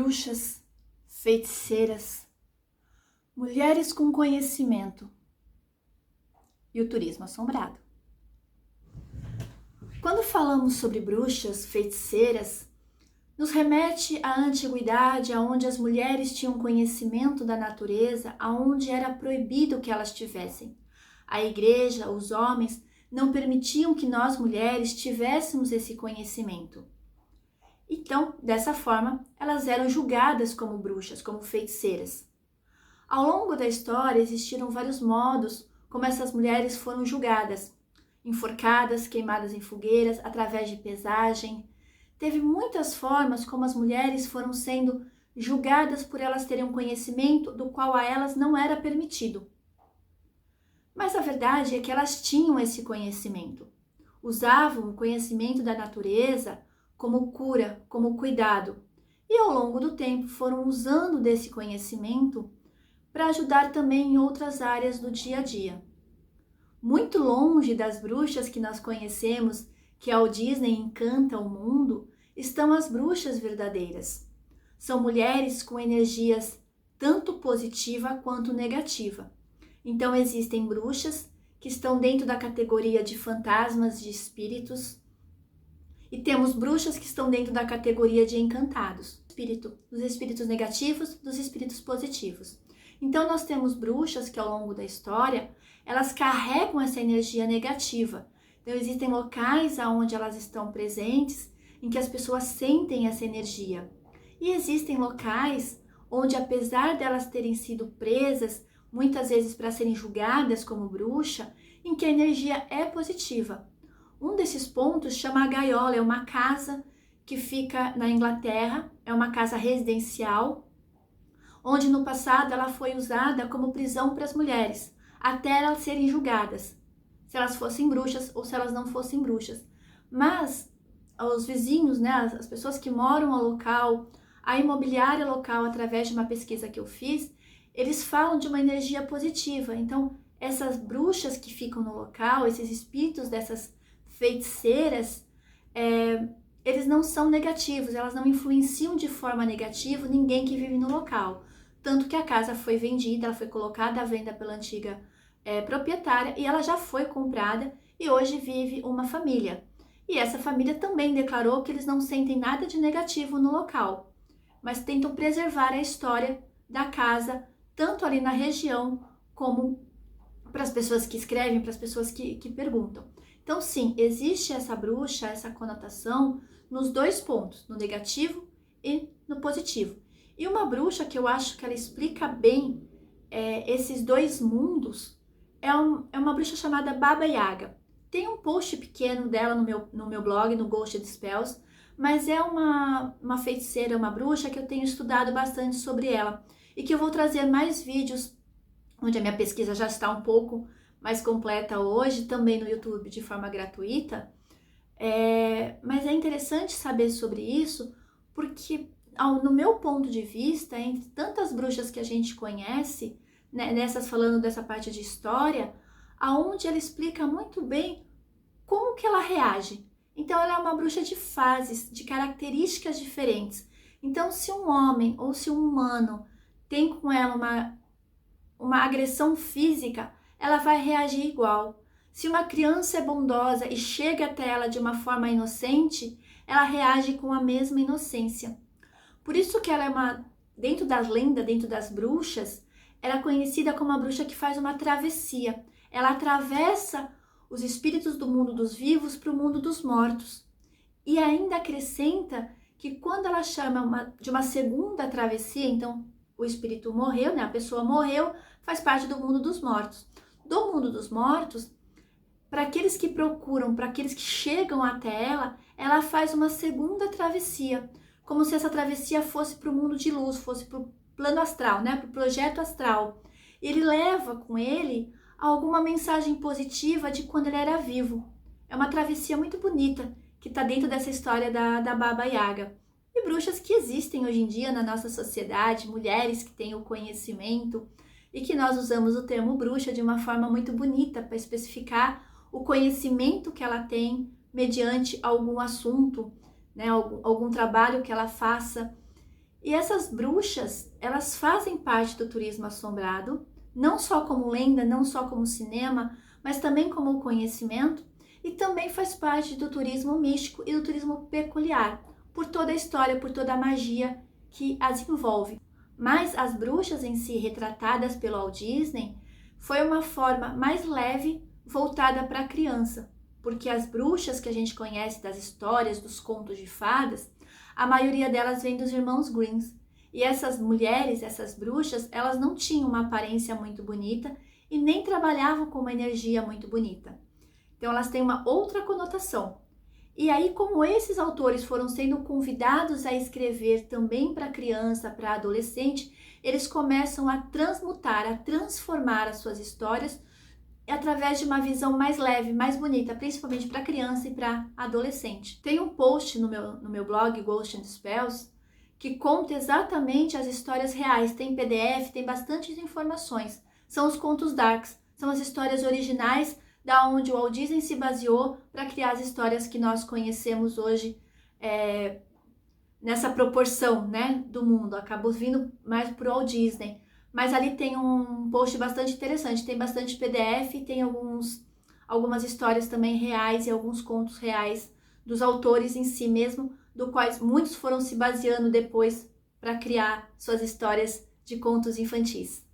bruxas, feiticeiras, mulheres com conhecimento e o turismo assombrado. Quando falamos sobre bruxas, feiticeiras, nos remete à antiguidade, onde as mulheres tinham conhecimento da natureza, aonde era proibido que elas tivessem. A igreja, os homens, não permitiam que nós mulheres tivéssemos esse conhecimento. Então, dessa forma, elas eram julgadas como bruxas, como feiticeiras. Ao longo da história, existiram vários modos como essas mulheres foram julgadas. Enforcadas, queimadas em fogueiras, através de pesagem. Teve muitas formas como as mulheres foram sendo julgadas por elas terem um conhecimento do qual a elas não era permitido. Mas a verdade é que elas tinham esse conhecimento. Usavam o conhecimento da natureza como cura, como cuidado. E ao longo do tempo foram usando desse conhecimento para ajudar também em outras áreas do dia a dia. Muito longe das bruxas que nós conhecemos, que ao Disney encanta o mundo, estão as bruxas verdadeiras. São mulheres com energias tanto positiva quanto negativa. Então existem bruxas que estão dentro da categoria de fantasmas, de espíritos, e temos bruxas que estão dentro da categoria de encantados, dos espíritos negativos, dos espíritos positivos. Então nós temos bruxas que ao longo da história, elas carregam essa energia negativa. Então existem locais onde elas estão presentes, em que as pessoas sentem essa energia. E existem locais onde, apesar delas terem sido presas, muitas vezes para serem julgadas como bruxa, em que a energia é positiva. Um desses pontos chama a gaiola, é uma casa que fica na Inglaterra, é uma casa residencial, onde no passado ela foi usada como prisão para as mulheres, até elas serem julgadas, se elas fossem bruxas ou se elas não fossem bruxas. Mas os vizinhos, né, as pessoas que moram ao local, a imobiliária local, através de uma pesquisa que eu fiz, eles falam de uma energia positiva. Então, essas bruxas que ficam no local, esses espíritos dessas feiticeiras, eles não são negativos, elas não influenciam de forma negativa ninguém que vive no local. Tanto que a casa foi vendida, ela foi colocada à venda pela antiga proprietária e ela já foi comprada e hoje vive uma família. E essa família também declarou que eles não sentem nada de negativo no local, mas tentam preservar a história da casa, tanto ali na região como para as pessoas que escrevem, para as pessoas que perguntam. Então sim, existe essa bruxa, essa conotação nos dois pontos, no negativo e no positivo. E uma bruxa que eu acho que ela explica bem esses dois mundos é uma bruxa chamada Baba Yaga. Tem um post pequeno dela no meu blog, no Ghost Spells, mas é uma feiticeira, uma bruxa que eu tenho estudado bastante sobre ela e que eu vou trazer mais vídeos, onde a minha pesquisa já está um pouco mais completa hoje, também no YouTube de forma gratuita. Mas é interessante saber sobre isso, porque no meu ponto de vista, entre tantas bruxas que a gente conhece, né, nessas falando dessa parte de história, aonde ela explica muito bem como que ela reage. Então ela é uma bruxa de fases, de características diferentes. Então se um homem ou se um humano tem com ela uma agressão física, ela vai reagir igual. Se uma criança é bondosa e chega até ela de uma forma inocente, ela reage com a mesma inocência. Por isso que ela é dentro das lendas, dentro das bruxas, ela é conhecida como a bruxa que faz uma travessia. Ela atravessa os espíritos do mundo dos vivos para o mundo dos mortos. E ainda acrescenta que quando ela chama de uma segunda travessia, então o espírito morreu, né? A pessoa morreu, faz parte do mundo dos mortos. Do mundo dos mortos, para aqueles que procuram, para aqueles que chegam até ela faz uma segunda travessia, como se essa travessia fosse para o mundo de luz, fosse para o plano astral, né? Para o projeto astral. Ele leva com ele alguma mensagem positiva de quando ele era vivo. É uma travessia muito bonita, que está dentro dessa história da Baba Yaga. E bruxas que existem hoje em dia na nossa sociedade, mulheres que têm o conhecimento, e que nós usamos o termo bruxa de uma forma muito bonita para especificar o conhecimento que ela tem mediante algum assunto, né, algum trabalho que ela faça. E essas bruxas, elas fazem parte do turismo assombrado, não só como lenda, não só como cinema, mas também como conhecimento, e também faz parte do turismo místico e do turismo peculiar, por toda a história, por toda a magia que as envolve. Mas as bruxas em si, retratadas pelo Walt Disney, foi uma forma mais leve, voltada para a criança, porque as bruxas que a gente conhece das histórias, dos contos de fadas, a maioria delas vem dos irmãos Grimm. E essas mulheres, essas bruxas, elas não tinham uma aparência muito bonita e nem trabalhavam com uma energia muito bonita. Então elas têm uma outra conotação. E aí, como esses autores foram sendo convidados a escrever também para criança, para adolescente, eles começam a transmutar, a transformar as suas histórias através de uma visão mais leve, mais bonita, principalmente para criança e para adolescente. Tem um post no meu blog, Ghost and Spells, que conta exatamente as histórias reais. Tem PDF, tem bastantes informações. São os contos darks, são as histórias originais da onde o Walt Disney se baseou para criar as histórias que nós conhecemos hoje nessa proporção, né, do mundo. Acabou vindo mais pro Walt Disney. Mas ali tem um post bastante interessante, tem bastante PDF, tem algumas histórias também reais e alguns contos reais dos autores em si mesmo, do quais muitos foram se baseando depois para criar suas histórias de contos infantis.